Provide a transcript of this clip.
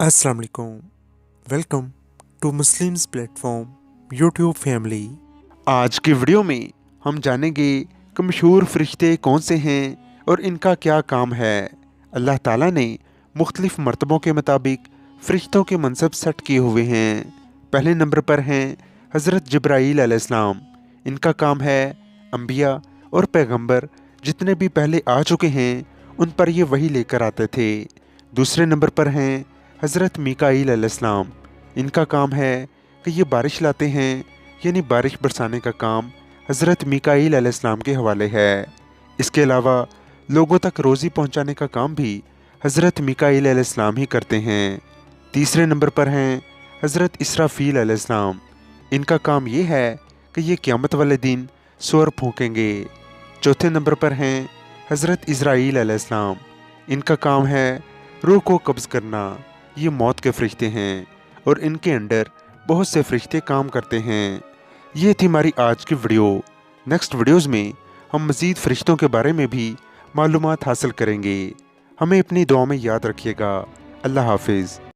अस्सलाम वालेकुम। Welcome to Muslims platform YouTube family. आज की वीडियो में हम जानेंगे कि मशहूर फरिश्ते कौन से हैं और इनका क्या काम है। अल्लाह ताला ने मुख्तलिफ मर्तबों के मुताबिक फरिश्तों के मनसब सेट किए हुए हैं। पहले नंबर पर हैं हज़रत जिब्राईल अलैहिस्सलाम। इनका काम है अंबिया और पैगंबर जितने भी पहले आ चुके हैं उन पर ये वही लेकर आते थे। दूसरे नंबर पर हैं हज़रत मीकाईल अलैहिस्सलाम। इनका काम है कि ये बारिश लाते हैं, यानी बारिश बरसाने का काम हज़रत मीकाईल अलैहिस्सलाम के हवाले है। इसके अलावा लोगों तक रोज़ी पहुंचाने का काम भी हज़रत मीकाईल अलैहिस्सलाम ही करते हैं। तीसरे नंबर पर हैं हज़रत इसराफील अलैहिस्सलाम। इनका काम ये है कि ये क़यामत वाले दिन सूर फूंकेंगे। चौथे नंबर पर हैं हज़रत इज़राईल अलैहिस्सलाम। इनका काम है रूह को कब्ज़ करना। ये मौत के फरिश्ते हैं और इनके अंडर बहुत से फरिश्ते काम करते हैं। ये थी हमारी आज की वीडियो। नेक्स्ट वीडियोज़ में हम मज़ीद फरिश्तों के बारे में भी मालूमात हासिल करेंगे। हमें अपनी दुआ में याद रखिएगा। अल्लाह हाफिज़।